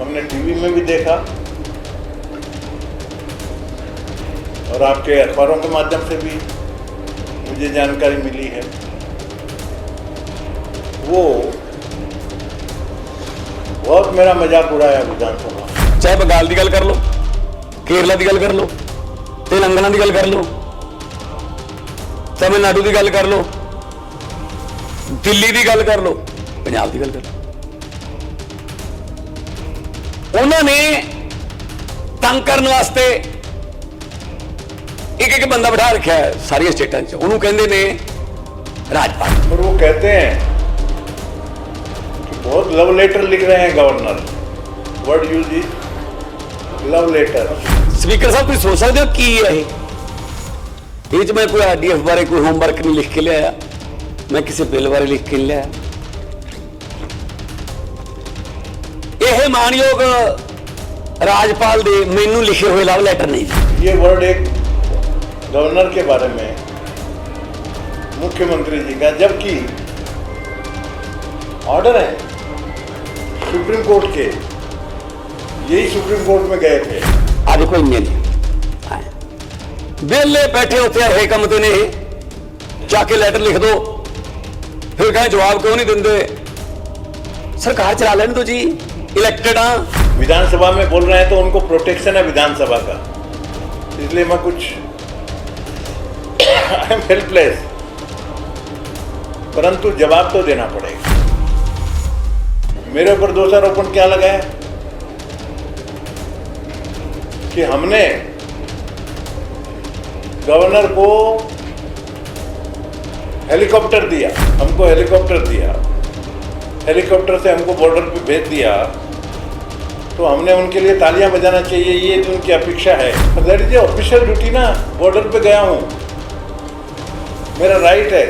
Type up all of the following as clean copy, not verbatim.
हमने टीवी में भी देखा और आपके अखबारों के माध्यम से भी मुझे जानकारी मिली है। वो बहुत मेरा मजाक उड़ाया विधानसभा। चाहे बंगाल की गल कर लो, केरला की गल कर लो, तेलंगाना की गल कर लो, तमिलनाडु की गल कर लो, दिल्ली की गल कर लो, पंजाब की गल कर लो, उन्होंने तंग करने वास्ते एक एक बंदा बिठा रखा है सारी स्टेटां च, उन्होंने कहते ने राजपाल। और वो कहते हैं कि बहुत लव लेटर लिख रहे हैं governor. Word use is love letter. Speaker साहब, तुम सोच सकते हो की है ये? मैं कोई आरडीएफ बारे कोई होमवर्क नहीं लिख के लिया, मैं किसी बिल बारे लिख के नहीं लिया। यह मानयोग राजपाल दे मैनू लिखे हुए लव लेटर नहीं। ये वर्ड एक गवर्नर के बारे में मुख्यमंत्री जी का, जबकि ऑर्डर है सुप्रीम कोर्ट के, यही सुप्रीम कोर्ट में गए थे। आज कोई नहीं बेले बैठे होते हैं कमते ने जाके लेटर लिख दो, फिर कहें जवाब क्यों नहीं देंगे? सरकार चला लेने दो जी, इलेक्टेड हाँ। विधानसभा में बोल रहे हैं तो उनको प्रोटेक्शन है विधानसभा का, इसलिए मैं कुछ आई एम हेल्पलेस, परंतु जवाब तो देना पड़ेगा। मेरे ऊपर दोषारोपण क्या लगा है कि हमने गवर्नर को हेलीकॉप्टर दिया, हमको हेलीकॉप्टर दिया, हेलीकॉप्टर से हमको बॉर्डर पे भेज दिया, तो हमने उनके लिए तालियां बजाना चाहिए, ये तो उनकी अपेक्षा है। दैट इज ऑफिशियल ड्यूटी ना। बॉर्डर पे गया हूँ, मेरा राइट है।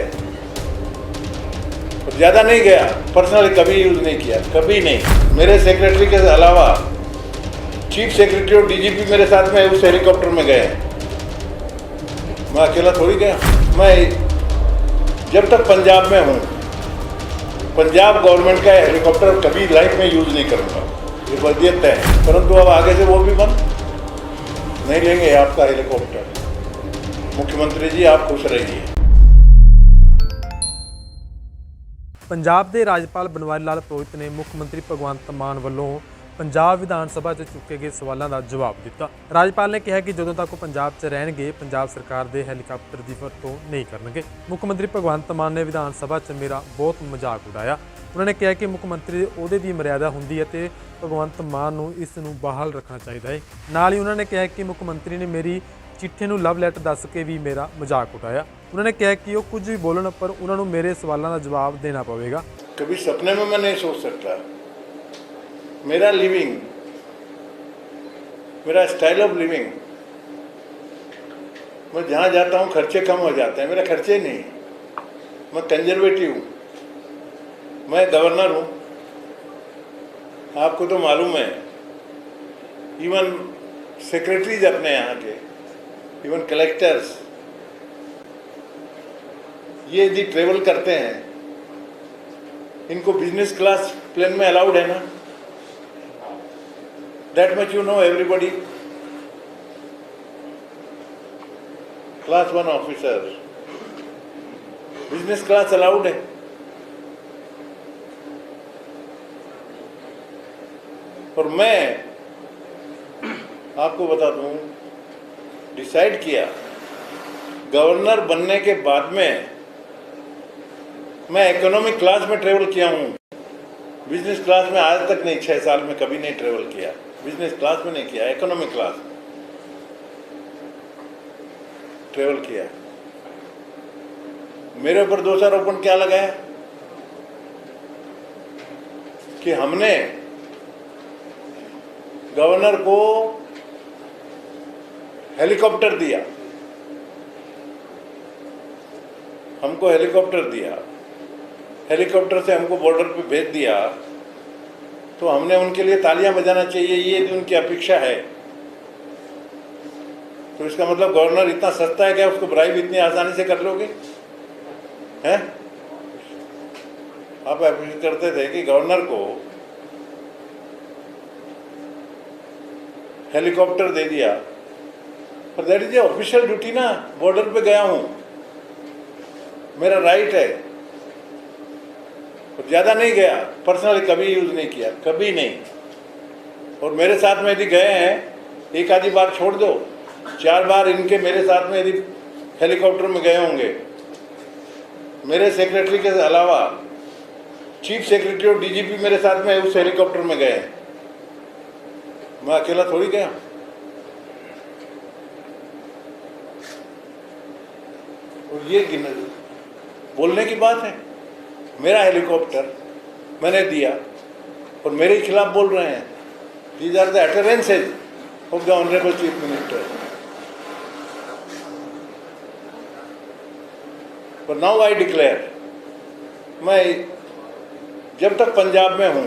ज़्यादा नहीं गया, पर्सनली कभी यूज़ नहीं किया, कभी नहीं। मेरे सेक्रेटरी के अलावा चीफ सेक्रेटरी और डीजीपी मेरे साथ में उस हेलीकॉप्टर में गए। मैं अकेला थोड़ी गया। मैं जब तक पंजाब में हूँ, पंजाब गवर्नमेंट का हेलीकॉप्टर कभी लाइफ में यूज़ नहीं करूँगा, ये वसीयत है। परंतु अब आगे से वो भी बंद नहीं लेंगे आपका हेलीकॉप्टर। मुख्यमंत्री जी आप खुश रहिए। ਪੰਜਾਬ ਦੇ ਰਾਜਪਾਲ ਬਨਵਾਰੀ ਲਾਲ ਪੁਰੋਹਿਤ ਨੇ ਮੁੱਖ ਮੰਤਰੀ ਭਗਵੰਤ ਮਾਨ ਵੱਲੋਂ ਪੰਜਾਬ ਵਿਧਾਨ ਸਭਾ 'ਚ ਚੁੱਕੇ ਗਏ ਸਵਾਲਾਂ ਦਾ ਜਵਾਬ ਦਿੱਤਾ। ਰਾਜਪਾਲ ਨੇ ਕਿਹਾ ਕਿ ਜਦੋਂ ਤੱਕ ਉਹ ਪੰਜਾਬ 'ਚ ਰਹਿਣਗੇ, ਪੰਜਾਬ ਸਰਕਾਰ ਦੇ ਹੈਲੀਕਾਪਟਰ ਦੀ ਵਰਤੋਂ ਨਹੀਂ ਕਰਨਗੇ। ਮੁੱਖ ਮੰਤਰੀ ਭਗਵੰਤ ਮਾਨ ਨੇ ਵਿਧਾਨ ਸਭਾ 'ਚ ਮੇਰਾ ਬਹੁਤ ਮਜ਼ਾਕ ਉਡਾਇਆ। ਉਹਨਾਂ ਨੇ ਕਿਹਾ ਕਿ ਮੁੱਖ ਮੰਤਰੀ ਦੇ ਅਹੁਦੇ ਦੀ ਮਰਿਆਦਾ ਹੁੰਦੀ ਹੈ ਤੇ ਭਗਵੰਤ ਮਾਨ ਨੂੰ ਇਸ ਨੂੰ ਬਹਾਲ ਰੱਖਣਾ ਚਾਹੀਦਾ ਹੈ। ਨਾਲ ਹੀ ਉਹਨਾਂ ਨੇ ਕਿਹਾ ਕਿ ਮੁੱਖ ਮੰਤਰੀ ਨੇ ਮੇਰੀ चिट्ठी ਨੂੰ लव लैटर दस के भी मेरा मजाक उठाया। उन्होंने कहा कि वो कुछ भी बोलन पर उन्होंने मेरे सवालों का जवाब देना पवेगा। कभी सपने में मैं नहीं सोच सकता। मेरा लिविंग, मेरा स्टाइल ऑफ लिविंग, मैं जहाँ जाता हूँ खर्चे कम हो जाते हैं। मेरे खर्चे नहीं, मैं कंजर्वेटिव हूँ, मैं गवर्नर हूँ, आपको तो मालूम है। इवन सेक्रेटरीज अपने यहाँ के, इवन कलेक्टर्स, ये यदि ट्रेवल करते हैं, इनको बिजनेस क्लास प्लेन में अलाउड है ना? That much you know everybody. Class 1 officer, business class allowed है। और मैं आपको बता दूं, डिसाइड किया गवर्नर बनने के बाद में मैं इकोनॉमिक क्लास में ट्रेवल किया हूँ। बिजनेस क्लास में आज तक नहीं, 6 साल में कभी नहीं ट्रेवल किया। बिजनेस क्लास में नहीं किया, इकोनॉमिक क्लास ट्रेवल किया। मेरे ऊपर दोषारोपण क्या लगा है कि हमने गवर्नर को हेलीकॉप्टर दिया, हमको हेलीकॉप्टर दिया, हेलीकॉप्टर से हमको बॉर्डर पे भेज दिया, तो हमने उनके लिए तालियां बजाना चाहिए, ये उनकी अपेक्षा है। तो इसका मतलब गवर्नर इतना सस्ता है क्या उसको ब्राइब इतनी आसानी से कर लोगे? हैं? आप अप्रीशिएट करते थे कि गवर्नर को हेलीकॉप्टर दे दिया, पर दैट इज ऑफिशियल ड्यूटी ना, बॉर्डर पे गया हूँ, मेरा राइट है। और ज़्यादा नहीं गया, पर्सनली कभी यूज़ नहीं किया, कभी नहीं। और मेरे साथ में यदि गए हैं, एक आधी बार छोड़ दो, 4 बार इनके मेरे साथ में यदि हेलीकॉप्टर में गए होंगे, मेरे सेक्रेटरी के अलावा चीफ सेक्रेटरी और डीजीपी मेरे साथ में उस हेलीकॉप्टर में गए हैं, मैं अकेला थोड़ी गया। और ये बोलने की बात है, मेरा हेलीकॉप्टर मैंने दिया और मेरे खिलाफ बोल रहे हैं। These are the utterances of the honourable chief minister. पर नाउ आई डिक्लेयर, मैं जब तक पंजाब में हूँ,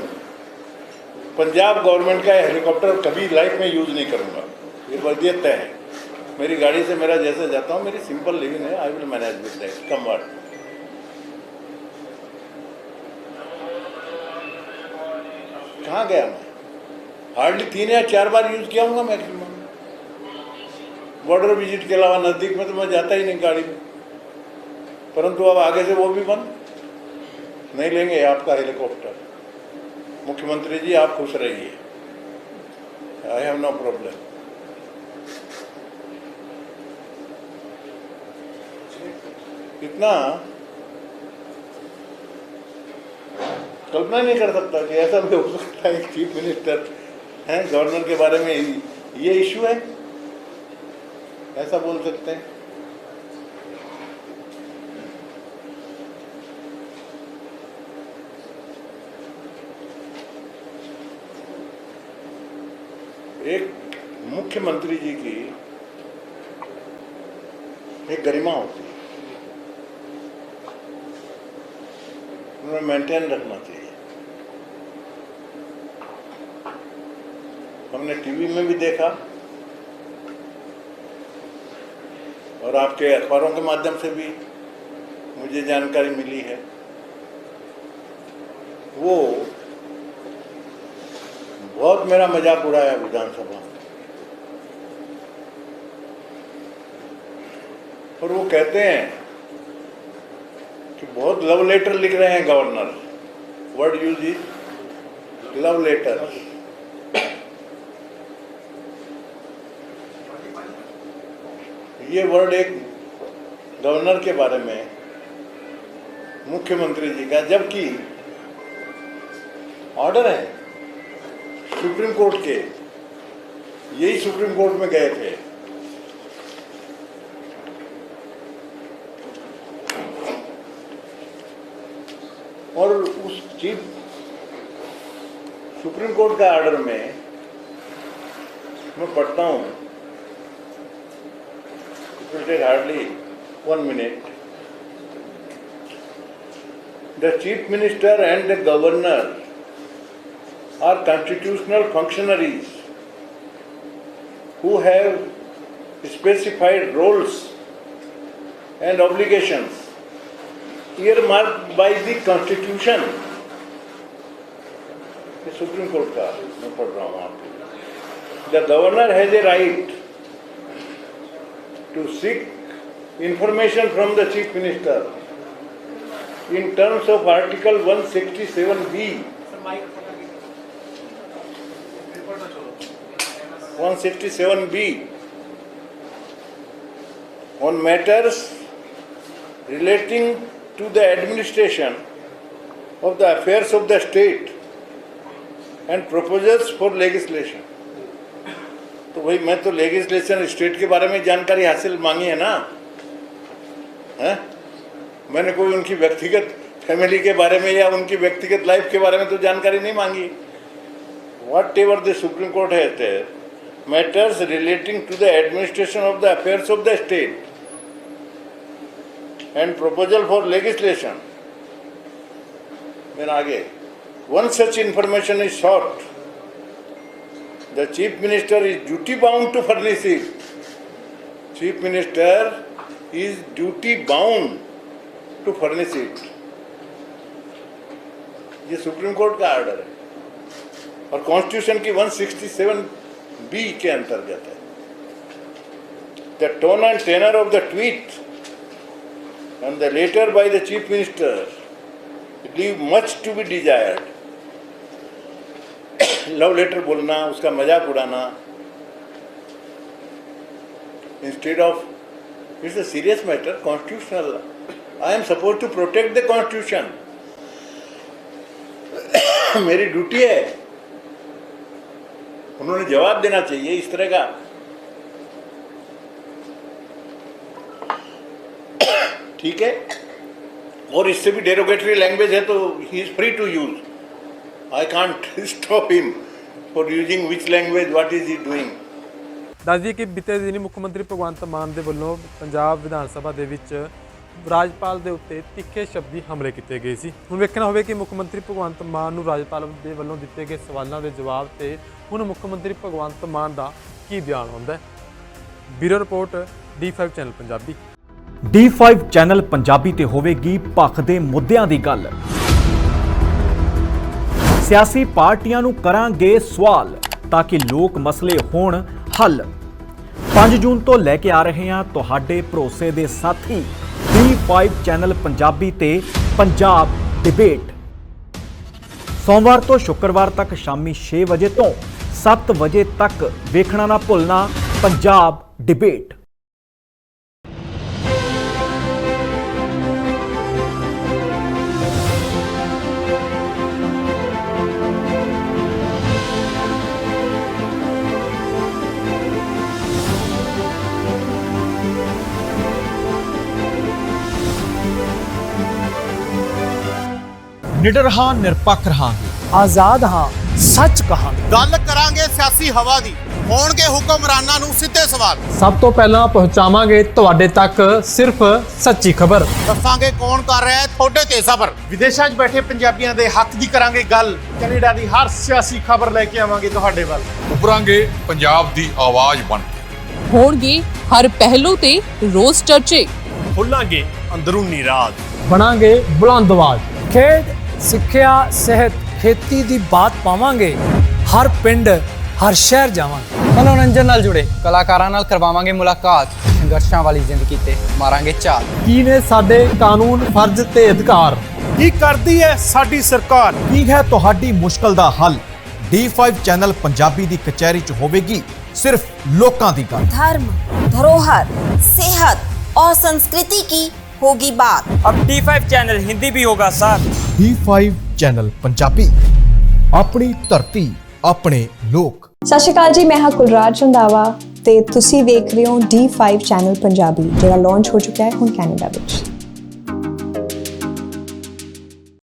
पंजाब गवर्नमेंट का हेलीकॉप्टर कभी लाइफ में यूज़ नहीं करूँगा, ये वसीयत तय है। मेरी गाड़ी से मेरा जैसे जाता हूँ, मेरी सिंपल लिविंग है, I will manage with that, come word. कहाँ गया मैं? हार्डली 3 या 4 बार यूज़ किया हूँगा मैक्सिमम। बॉर्डर विजिट के अलावा नज़दीक में तो मैं जाता ही नहीं गाड़ी में। परंतु अब आगे से वो भी बंद नहीं लेंगे आपका हेलीकॉप्टर। मुख्यमंत्री जी आप खुश रहिए, आई हैव नो प्रॉब्लम। इतना कल्पना नहीं कर सकता कि ऐसा भी हो सकता है। चीफ मिनिस्टर हैं, गवर्नर के बारे में ये इशू है, ऐसा बोल सकते हैं। एक मुख्यमंत्री जी की एक गरिमा होती है, उन्हें मेंटेन रखना चाहिए। हमने टीवी में भी देखा और आपके अखबारों के माध्यम से भी मुझे जानकारी मिली है, वो बहुत मेरा मजाक उड़ाया विधानसभा में। और वो कहते हैं कि बहुत लव लेटर लिख रहे हैं governor, word use is love letter. ये वर्ड एक गवर्नर के बारे में मुख्यमंत्री जी का, जबकि ऑर्डर है सुप्रीम कोर्ट के, यही सुप्रीम कोर्ट में गए थे। और उस चीफ सुप्रीम कोर्ट का ऑर्डर में मैं पढ़ता हूं, it will take hardly 1 minute. The chief minister and the governor are constitutional functionaries who have specified roles and obligations earmarked by the Constitution. ये सुप्रीम कोर्ट का मैं पढ़ रहा हूँ आपको। The governor has a right to seek information from the chief minister in terms of Article 167B. 167B on matters relating to the administration of the affairs of the state and proposals for legislation. तो भाई मैं तो legislation state के बारे में जानकारी हासिल मांगी है ना, हैं? मैंने कोई उनकी व्यक्तिगत फैमिली के बारे में या उनकी व्यक्तिगत लाइफ के बारे में तो जानकारी नहीं मांगी। Whatever the Supreme Court has there, matters relating to the administration of the affairs of the state and proposal for legislation. Then आगे, once such information is sought, the Chief Minister is duty bound to furnish it. Chief Minister is duty bound to furnish it. ये supreme court का order है और constitution की 167 B के अंतर्गत है. The tone and tenor of the tweet and the letter by the Chief Minister leave much to be desired. Love letter बोलना, उसका मजाक उड़ाना, instead of, it's a serious matter, constitutional. I am supposed to protect the constitution. मेरी duty है. उन्होंने जवाब देना चाहिए इस तरह का. ठीक है, और इससे भी डेरोगेटरी लैंग्वेज है तो he is free to use. I can't stop him for using which language, what is he doing. ਦੱਸ ਦਈਏ ਕਿ ਬੀਤੇ ਦਿਨੀ ਮੁੱਖ ਮੰਤਰੀ ਭਗਵੰਤ ਮਾਨ ਦੇ ਵੱਲੋਂ ਪੰਜਾਬ ਵਿਧਾਨ ਸਭਾ ਦੇ ਵਿੱਚ ਰਾਜਪਾਲ ਦੇ ਉੱਤੇ ਤਿੱਖੇ ਸ਼ਬਦੀ ਹਮਲੇ ਕੀਤੇ ਗਏ ਸੀ. ਹੁਣ ਵੇਖਣਾ ਹੋਵੇ ਕਿ ਮੁੱਖ ਮੰਤਰੀ ਭਗਵੰਤ ਮਾਨ ਨੂੰ ਰਾਜਪਾਲ ਦੇ ਵੱਲੋਂ ਦਿੱਤੇ ਗਏ ਸਵਾਲਾਂ ਦੇ ਜਵਾਬ ਤੇ ਹੁਣ ਮੁੱਖ ਮੰਤਰੀ ਭਗਵੰਤ ਮਾਨ ਦਾ ਕੀ ਬਿਆਨ ਹੁੰਦਾ ਹੈ. Bureau report D5 channel Punjabi. D5 channel Punjabi ਤੇ ਹੋਵੇਗੀ ਪੱਖ ਦੇ ਮੁੱਦਿਆਂ ਦੀ ਗੱਲ. ਸਿਆਸੀ ਪਾਰਟੀਆਂ ਨੂੰ ਕਰਾਂਗੇ ਸਵਾਲ ਤਾਂ ਕਿ ਲੋਕ ਮਸਲੇ ਹੋਣ ਹੱਲ. 5 ਜੂਨ ਤੋਂ ਲੈ ਕੇ ਆ ਰਹੇ ਹਾਂ ਤੁਹਾਡੇ ਭਰੋਸੇ ਦੇ ਸਾਥੀ D5 ਚੈਨਲ ਪੰਜਾਬੀ ਤੇ ਪੰਜਾਬ ਡਿਬੇਟ. ਸੋਮਵਾਰ ਤੋਂ ਸ਼ੁੱਕਰਵਾਰ ਤੱਕ ਸ਼ਾਮੀ 6 ਵਜੇ ਤੋਂ 7 ਵਜੇ ਤੱਕ ਵੇਖਣਾ ਨਾ ਭੁੱਲਣਾ ਪੰਜਾਬ ਡਿਬੇਟ. ਨਿਡਰ ਹਾਂ, ਨਿਰਪੱਖ ਰਹਾਂਗੇ, ਆਜ਼ਾਦ ਹਾਂ, ਸੱਚ ਕਹਾਂਗੇ। ਗੱਲ ਕਰਾਂਗੇ ਸਿਆਸੀ ਹਵਾ ਦੀ, ਹੋਣਗੇ ਹੁਕਮਰਾਨਾਂ ਨੂੰ ਸਿੱਧੇ ਸਵਾਲ। ਸਭ ਤੋਂ ਪਹਿਲਾਂ ਪਹੁੰਚਾਵਾਂਗੇ ਤੁਹਾਡੇ ਤੱਕ ਸਿਰਫ ਸੱਚੀ ਖਬਰ। ਦੱਸਾਂਗੇ ਕੌਣ ਕਰ ਰਿਹਾ ਹੈ ਤੁਹਾਡੇ ਤੇ ਸਬਰ। ਵਿਦੇਸ਼ਾਂ 'ਚ ਬੈਠੇ ਪੰਜਾਬੀਆਂ ਦੇ ਹੱਕ ਦੀ ਕਰਾਂਗੇ ਗੱਲ। ਕੈਨੇਡਾ ਦੀ ਹਰ ਸਿਆਸੀ ਖਬਰ ਲੈ ਕੇ ਆਵਾਂਗੇ ਤੁਹਾਡੇ ਵੱਲ। ਉਭਰਾਂਗੇ ਪੰਜਾਬ ਦੀ ਆਵਾਜ਼ ਬਣ ਕੇ। ਹੋਣਗੇ ਹਰ ਪਹਿਲੂ ਤੇ ਰੋਜ਼ ਚਰਚੇ। ਖੋਲਾਂਗੇ ਅੰਦਰੂਨੀ ਰਾਜ। ਬਣਾਂਗੇ ਬੁਲੰਦ ਆਵਾਜ਼। ਖੇਡ, ਸਿੱਖਿਆ, ਸਿਹਤ, ਖੇਤੀ ਦੀ ਬਾਤ ਪਾਵਾਂਗੇ। ਹਰ ਪਿੰਡ, ਹਰ ਸ਼ਹਿਰ ਜਾਵਾਂਗੇ। ਮਨੋਰੰਜਨ ਨਾਲ ਜੁੜੇ ਕਲਾਕਾਰਾਂ ਨਾਲ ਕਰਵਾਵਾਂਗੇ ਮੁਲਾਕਾਤ। ਸੰਘਰਸ਼ਾਂ ਵਾਲੀ ਜ਼ਿੰਦਗੀ ਤੇ ਮਾਰਾਂਗੇ ਝਾਤ। ਕੀ ਨੇ ਸਾਡੇ ਕਾਨੂੰਨ, ਫਰਜ਼ ਤੇ ਅਧਿਕਾਰ? ਕੀ ਕਰਦੀ ਹੈ ਸਾਡੀ ਸਰਕਾਰ? ਕੀ ਹੈ ਤੁਹਾਡੀ ਮੁਸ਼ਕਲ ਦਾ ਹੱਲ? D5 ਚੈਨਲ ਪੰਜਾਬੀ ਦੀ ਕਚਹਿਰੀ 'ਚ ਹੋਵੇਗੀ ਸਿਰਫ ਲੋਕਾਂ ਦੀ ਗੱਲ। धर्म, धरोहर, सेहत और संस्कृति की होगी बात। अब D5 चैनल हिंदी भी होगा साथ। D5 ਚੈਨਲ ਪੰਜਾਬੀ, ਆਪਣੀ ਧਰਤੀ, ਆਪਣੇ ਲੋਕ। ਸਤਿ ਸ਼੍ਰੀ ਅਕਾਲ ਜੀ, ਮੈਂ ਹਾਂ ਕੁਲਰਾਜ ਰੰਧਾਵਾ ਤੇ ਤੁਸੀਂ ਵੇਖ ਰਹੇ ਹੋ D5 ਚੈਨਲ ਪੰਜਾਬੀ, ਜਿਹੜਾ ਲਾਂਚ ਹੋ ਚੁੱਕਾ ਹੈ ਹੁਣ ਕੈਨੇਡਾ ਵਿੱਚ।